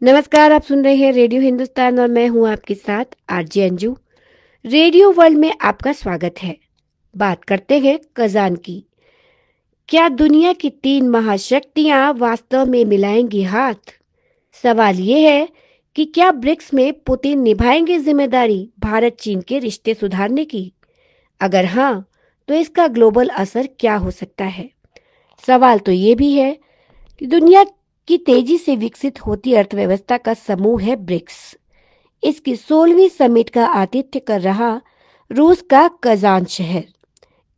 नमस्कार, आप सुन रहे हैं रेडियो हिंदुस्तान और मैं हूं आपके साथ आरजे अंजू। रेडियो वर्ल्ड में आपका स्वागत है। बात करते हैं कजान की। क्या दुनिया की तीन महाशक्तियां वास्तव में मिलाएंगी हाथ? सवाल ये है कि क्या ब्रिक्स में पुतिन निभाएंगे जिम्मेदारी भारत चीन के रिश्ते सुधारने की? अगर हाँ, तो इसका ग्लोबल असर क्या हो सकता है? सवाल तो ये भी है कि दुनिया की तेजी से विकसित होती अर्थव्यवस्था का समूह है ब्रिक्स। इसकी 16वीं समिट का आतिथ्य कर रहा रूस का कजान शहर।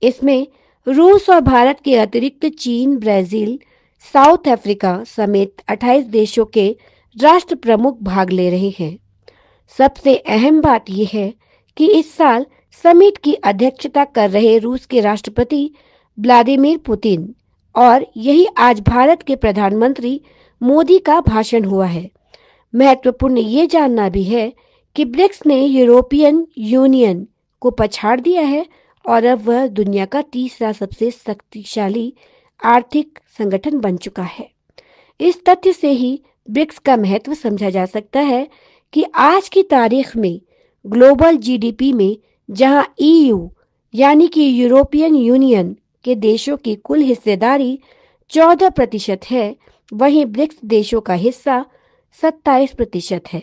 इसमें रूस और भारत के अतिरिक्त चीन, ब्राजील, साउथ अफ्रीका समेत 28 देशों के राष्ट्र प्रमुख भाग ले रहे हैं। सबसे अहम बात यह है कि इस साल समिट की अध्यक्षता कर रहे रूस के राष्ट्रपति व्लादिमीर पुतिन और यही आज भारत के प्रधानमंत्री मोदी का भाषण हुआ है। महत्वपूर्ण ये जानना भी है कि ब्रिक्स ने यूरोपियन यूनियन को पछाड़ दिया है और अब वह दुनिया का तीसरा सबसे शक्तिशाली आर्थिक संगठन बन चुका है। इस तथ्य से ही ब्रिक्स का महत्व समझा जा सकता है कि आज की तारीख में ग्लोबल जीडीपी में जहां ईयू यानी कि यूरोपियन यूनियन के देशों की कुल हिस्सेदारी 14% है, वहीं ब्रिक्स देशों का हिस्सा 27% है।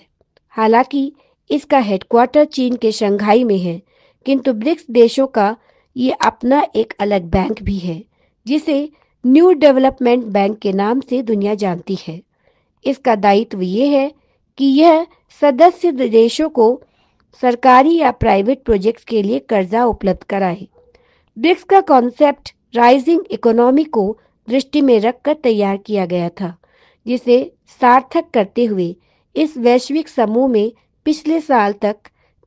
हालांकि इसका हेडक्वार्टर चीन के शंघाई में है, किंतु ब्रिक्स देशों का ये अपना एक अलग बैंक भी है, जिसे न्यू डेवलपमेंट बैंक के नाम से दुनिया जानती है। इसका दायित्व ये है कि यह सदस्य देशों को सरकारी या प्राइवेट प्रोजेक्ट्स के लिए कर्जा उपलब्ध कराए। ब्रिक्स का कॉन्सेप्ट राइजिंग इकोनॉमी को दृष्टि में रखकर तैयार किया गया था, जिसे सार्थक करते हुए इस वैश्विक समूह में पिछले साल तक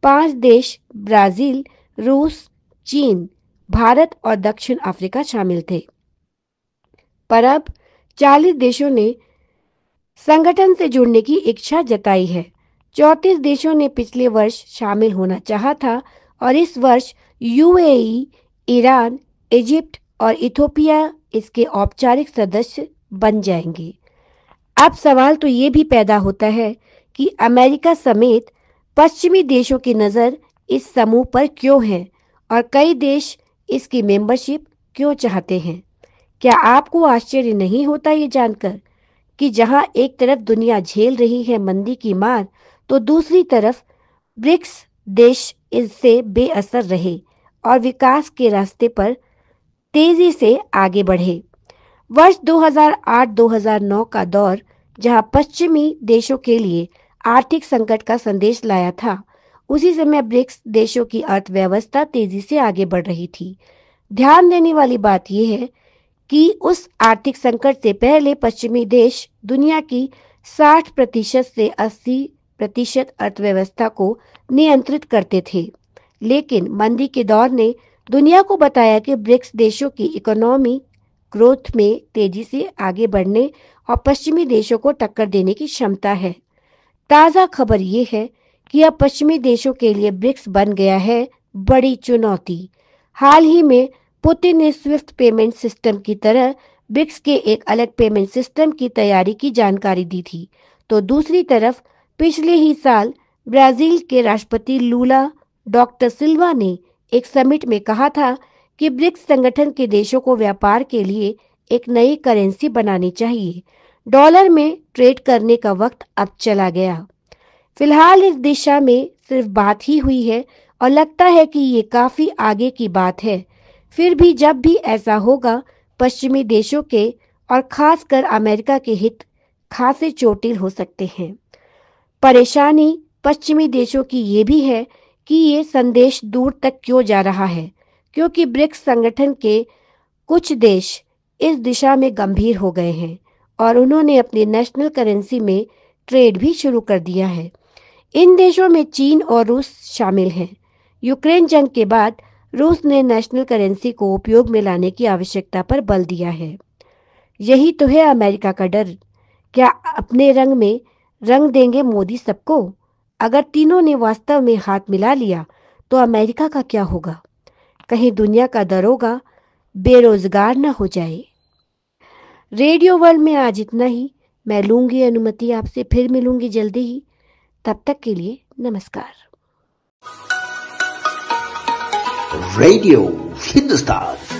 5 देश ब्राजील, रूस, चीन, भारत और दक्षिण अफ्रीका शामिल थे। पर अब 40 देशों ने संगठन से जुड़ने की इच्छा जताई है। 34 देशों ने पिछले वर्ष शामिल होना चाहा था और इस वर्ष यूएई, ईरान, इजिप्ट और इथोपिया इसके औपचारिक सदस्य बन जाएंगे। अब सवाल तो ये भी पैदा होता है कि अमेरिका समेत पश्चिमी देशों की नज़र इस समूह पर क्यों है और कई देश इसकी मेंबरशिप क्यों चाहते हैं। क्या आपको आश्चर्य नहीं होता ये जानकर कि जहां एक तरफ दुनिया झेल रही है मंदी की मार, तो दूसरी तरफ ब्रिक्स देश इससे बेअसर रहे और विकास के रास्ते पर तेजी से आगे बढ़े। वर्ष 2008-2009 का दौर जहां पश्चिमी देशों के लिए आर्थिक संकट का संदेश लाया था, उसी समय ब्रिक्स देशों की अर्थव्यवस्था तेजी से आगे बढ़ रही थी। ध्यान देने वाली बात यह है कि उस आर्थिक संकट से पहले पश्चिमी देश दुनिया की 60% से 80% अर्थव्यवस्था को नियंत्रित करते थे, लेकिन मंदी के दौर ने दुनिया को बताया कि ब्रिक्स देशों की इकोनॉमी ग्रोथ में तेजी से आगे बढ़ने और पश्चिमी देशों को टक्कर देने की क्षमता है। ताज़ा खबर ये है कि अब पश्चिमी देशों के लिए ब्रिक्स बन गया है बड़ी चुनौती। हाल ही में पुतिन ने स्विफ्ट पेमेंट सिस्टम की तरह ब्रिक्स के एक अलग पेमेंट सिस्टम की तैयारी की जानकारी दी थी, तो दूसरी तरफ पिछले ही साल ब्राजील के राष्ट्रपति लूला डॉक्टर सिल्वा ने एक समिट में कहा था कि ब्रिक्स संगठन के देशों को व्यापार के लिए एक नई करेंसी बनानी चाहिए। डॉलर में ट्रेड करने का वक्त अब चला गया। फिलहाल इस दिशा में सिर्फ बात ही हुई है और लगता है कि ये काफी आगे की बात है। फिर भी जब भी ऐसा होगा, पश्चिमी देशों के और खासकर अमेरिका के हित खासे चोटिल हो सकते हैं। परेशानी पश्चिमी देशों की ये भी है कि ये संदेश दूर तक क्यों जा रहा है, क्योंकि ब्रिक्स संगठन के कुछ देश इस दिशा में गंभीर हो गए हैं और उन्होंने अपनी नेशनल करेंसी में ट्रेड भी शुरू कर दिया है। इन देशों में चीन और रूस शामिल हैं। यूक्रेन जंग के बाद रूस ने नेशनल करेंसी को उपयोग में लाने की आवश्यकता पर बल दिया है। यही तो है अमेरिका का डर। क्या अपने रंग में रंग देंगे मोदी सबको? अगर तीनों ने वास्तव में हाथ मिला लिया तो अमेरिका का क्या होगा? कहीं दुनिया का दरोगा बेरोजगार न हो जाए। रेडियो वर्ल्ड में आज इतना ही। मैं लूंगी अनुमति आपसे, फिर मिलूंगी जल्दी ही। तब तक के लिए नमस्कार। रेडियो हिंदुस्तान